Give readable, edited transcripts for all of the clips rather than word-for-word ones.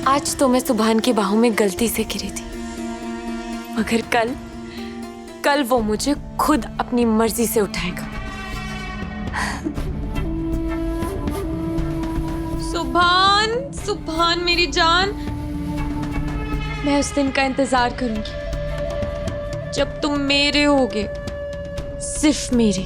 आज तो मैं सुभान की बाहों में गलती से गिरी थी, मगर कल वो मुझे खुद अपनी मर्जी से उठाएगा। सुभान मेरी जान, मैं उस दिन का इंतजार करूंगी जब तुम मेरे होगे, सिर्फ मेरे।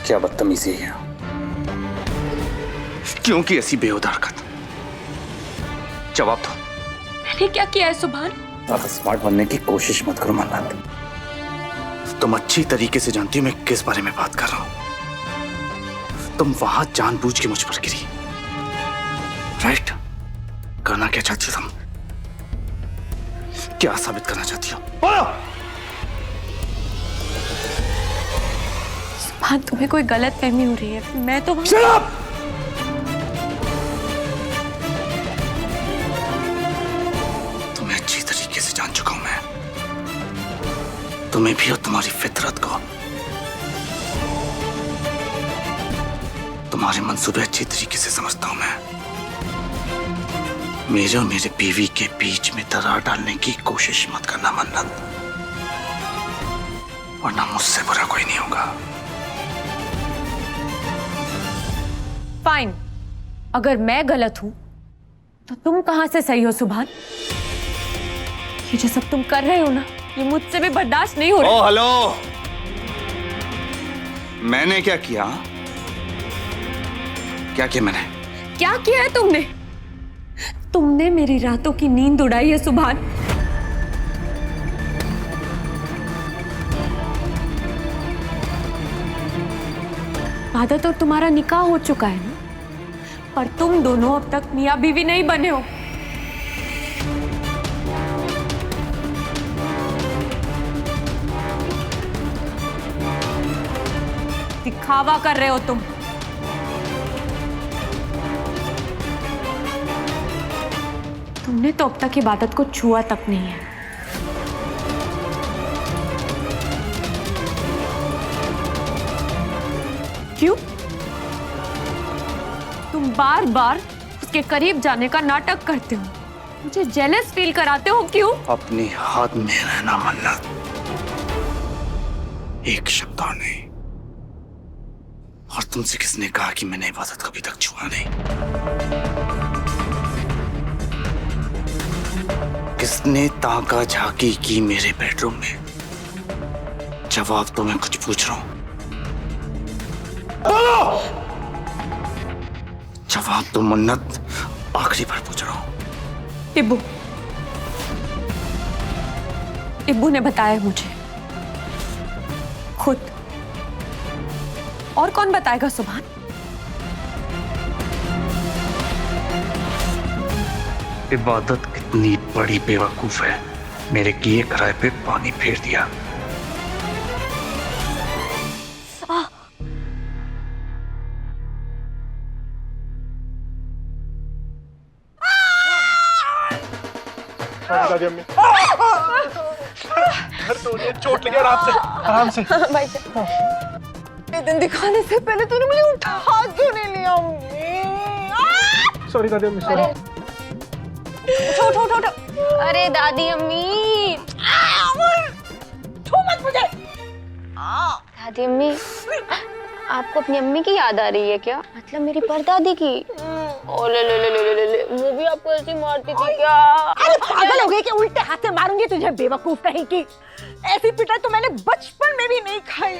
क्या बदतमीजी है, क्यों की ऐसी बेहुदा हरकत? जवाब दो। मैंने क्या किया है सुभान? ज्यादा स्मार्ट बनने की कोशिश मत करो मन्नत। तुम अच्छी तरीके से जानती हो मैं किस बारे में बात कर रहा हूं। तुम वहां जानबूझ के मुझ पर गिरी, राइट? करना क्या चाहती हो तुम? क्या साबित करना चाहती हो? बोलो। सुभान, तुम्हें कोई गलत फहमी हो रही है। मैं तो Shut up! तुम्हें अच्छी तरीके से जान चुका हूं मैं, तुम्हें भी और तुम्हारी फितरत को। तुम्हारे मंसूबे अच्छी तरीके से समझता हूं मैं। मेरे और मेरे बीवी के बीच में दरार डालने की कोशिश मत करना मन्नत, वरना मुझसे बुरा कोई नहीं होगा। फाइन, अगर मैं गलत हूं तो तुम कहां से सही हो सुभान? ये जो सब तुम कर रहे हो ना, ये मुझसे भी बर्दाश्त नहीं हो रहा। ओ हेलो, मैंने क्या किया? क्या किया मैंने? क्या किया है तुमने? तुमने मेरी रातों की नींद उड़ाई है सुभान। आदत और तुम्हारा निकाह हो चुका है ना, पर तुम दोनों अब तक मियां बीवी नहीं बने हो। दिखावा कर रहे हो तुम। तुमने तो अब तक इबादत को छुआ तक नहीं है। क्यों? तुम बार बार उसके करीब जाने का नाटक करते हो, मुझे जेलस फील कराते हो। क्यों? अपनी हाथ में रहना मन्नत, एक शब्द और नहीं। और तुमसे किसने कहा कि मैंने इबादत कभी तक छुआ नहीं? किसने ताका झांकी की मेरे बेडरूम में? जवाब तो मैं कुछ पूछ रहा हूं, बोलो। जवाब तो मन्नत, आखिरी बार पूछ रहा हूं। इब्बू ने बताया मुझे खुद। और कौन बताएगा सुभान? इबादत कितनी बड़ी बेवकूफ है, मेरे किए कराए पे पानी फेर दिया। चोट लगी, आराम से। दिन दिखाने से पहले तूने मुझे उठा क्यों नहीं लिया? सॉरी दादी अम्मी, सॉरी। उठो। अरे दादी अम्मी, छू मत मुझे। दादी अम्मी, आपको अपनी अम्मी की याद आ रही है क्या? मतलब मेरी परदादी की। ओ ले, वो भी आपको ऐसे मारती थी क्या? अरे पागल हो गई कि उल्टे हाथ से मारूंगी तुझे, बेवकूफ कहीं की। ऐसी पिटाई तो मैंने बचपन में भी नहीं खाई।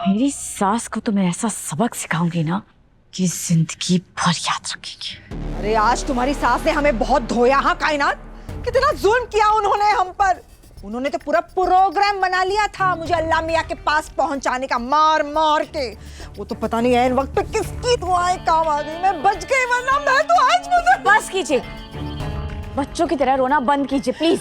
मेरी सास को तो मैं ऐसा सबक सिखाऊंगी ना कि जिंदगी भर याद रखेगी। अरे आज तुम्हारी सास ने हमें बहुत धोया। हाँ कायनात, कितना जुल्म किया उन्होंने हम पर। उन्होंने तो पूरा प्रोग्राम बना लिया था मुझे अल्लाह मियां के पास पहुंचाने का, मार मार के। वो तो पता नहीं ऐन वक्त पे किसकी दुआएं काम आ गई। मैं बच गई, वरना मैं तो आज मुझे। बस कीजिए, बच्चों की तरह रोना बंद कीजिए प्लीज,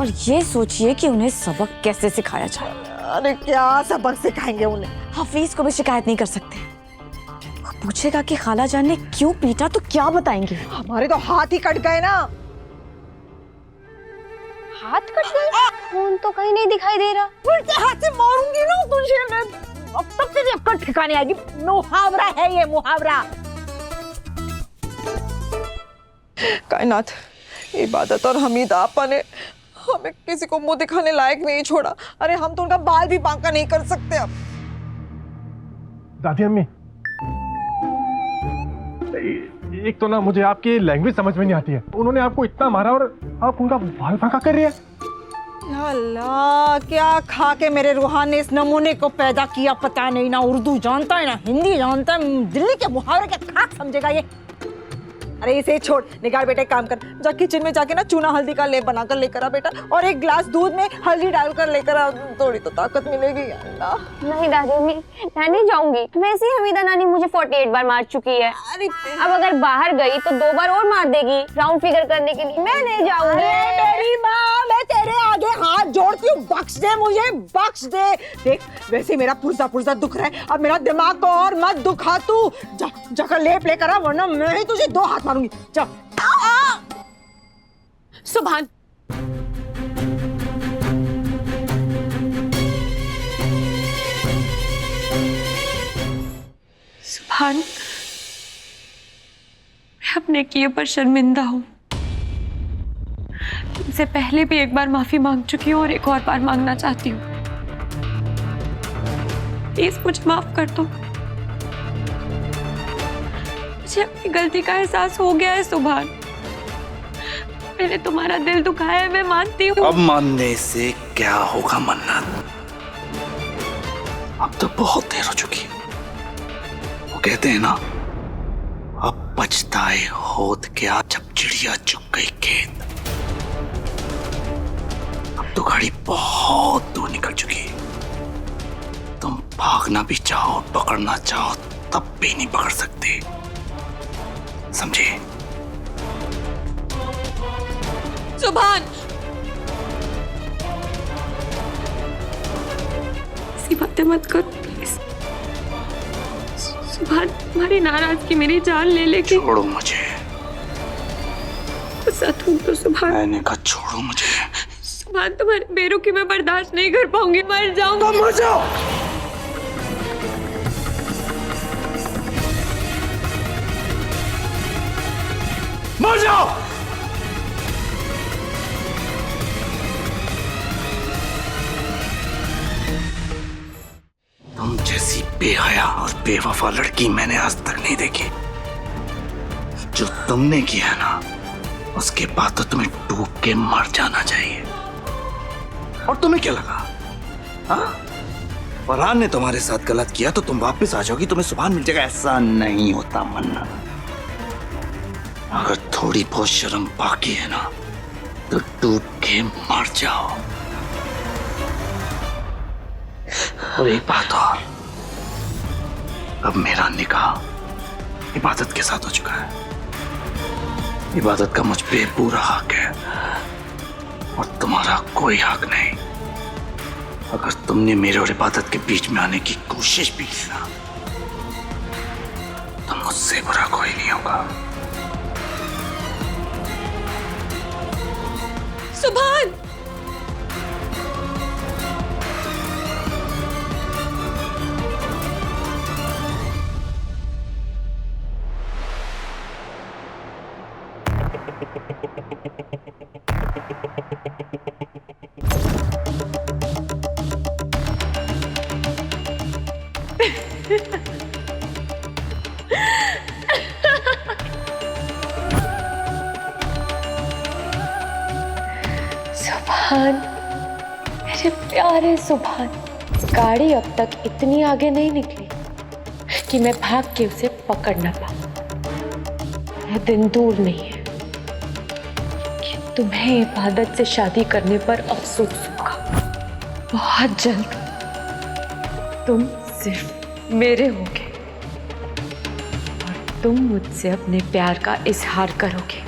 और ये सोचिए कि उन्हें सबक कैसे सिखाया जाए। अरे क्या सबक सिखाएंगे उन्हें? हफीज को भी शिकायत नहीं कर सकते। वो पूछेगा कि खाला जान ने क्यों पीटा तो क्या बताएंगे? हमारे तो हाथ ही कट गए ना। हाथ कट गए? खून तो कहीं नहीं दिखाई दे रहा। उल्टे हाथ से मारूंगी ना तुझे मैं, अब तक तेरी अक्कल ठिकाने आएगी। मुहावरा है ये, मुहावरा। कायनात, इबादत और हमीद आपा ने हमें किसी को मुंह दिखाने लायक नहीं छोड़ा। अरे हम तो उनका बाल भी बांका नहीं कर सकते अब। दादी अम्मी, एक तो ना मुझे आपकी लैंग्वेज समझ में नहीं आती है। उन्होंने आपको इतना मारा और आप उनका बाल बांका कर रही है। या अल्लाह, क्या खा के मेरे रूहान ने इस नमूने को पैदा किया पता नहीं। ना उर्दू जानता है ना हिंदी जानता है, दिल्ली के मुहावरे के खाक समझेगा ये। अरे इसे छोड़, निगार बेटा एक काम कर, जा किचन में जाके ना चूना हल्दी का लेप बनाकर लेकर आ बेटा, और एक ग्लास दूध में हल्दी डालकर लेकर आ, थोड़ी तो ताकत मिलेगी। अल्लाह। नहीं दादी अम्मी, मैं नहीं जाऊंगी। वैसे ही हमीदा नानी मुझे 48 बार मार चुकी है। अरे अब अगर बाहर गई तो 2 बार और मार देगी राउंड फिगर करने के लिए। मैं नहीं जाऊंगी। मेरी माँ, मैं तेरे आगे हाथ जोड़ती हूँ, बख्श दे मुझे, बख्श दे। देख वैसे मेरा पुर्जा पुर्जा दुख रहा है, अब मेरा दिमाग को और मत दुखा तू। जा जाकर लेप लेकर आ, वरना मैं ही तुझे 2 हाथ मारूंगी। जा। सुभान, सुभान, मैं अपने किए पर शर्मिंदा हूं। तुमसे पहले भी एक बार माफी मांग चुकी हूँ और एक और बार मांगना चाहती हूँ। प्लीज मुझे माफ कर दो। मुझे अपनी गलती का एहसास हो गया है सुभान। मैंने तुम्हारा दिल दुखाया है, मैं मानती हूँ। अब मानने से क्या होगा मन्नत? अब तो बहुत देर हो चुकी। वो कहते हैं ना, अब पछताए होत क्या जब चिड़िया चुग गई खेत। अब तो गाड़ी बहुत दूर निकल चुकी। तुम भागना भी चाहो, पकड़ना चाहो, तब भी नहीं पकड़ सकते, समझे? सुभान, ऐसी बातें मत करो प्लीज। सुभान, तुम्हारी नाराजगी मेरी जान ले लेगी। छोड़ो मुझे। गुस्सा तुम तो सुभान। मैंने कहा छोड़ो मुझे। सुभान, तुम्हारी बेरुखी मैं बर्दाश्त नहीं कर पाऊंगी, मर जाऊंगी। मर जाओ। मर जाओ। तुम जैसी बेहया और बेवफा लड़की मैंने आज तक नहीं देखी। जो तुमने किया ना, उसके बाद तो तुम्हें डूब के मर जाना चाहिए। और तुम्हें क्या लगा? हाँ? फरहान ने तुम्हारे साथ गलत किया तो तुम वापस आ जाओगी, तुम्हें सुभान मिल जाएगा। ऐसा नहीं होता मन्ना। अगर थोड़ी बहुत शर्म बाकी है ना, तो डूब के मर जाओ। और एक बात और, अब मेरा निकाह इबादत के साथ हो चुका है। इबादत का मुझ पे पूरा हक है और तुम्हारा कोई हक नहीं। अगर तुमने मेरे और इबादत के बीच में आने की कोशिश भी की ना, तो मुझसे बुरा कोई नहीं होगा। सुभान, सुभान, मेरे प्यारे सुभान, गाड़ी अब तक इतनी आगे नहीं निकली कि मैं भाग के उसे पकड़ न पाऊं। यह दिन दूर नहीं है कि तुम्हें इबादत से शादी करने पर अफसोस होगा। बहुत जल्द तुम सिर्फ मेरे होगे और तुम मुझसे अपने प्यार का इजहार करोगे।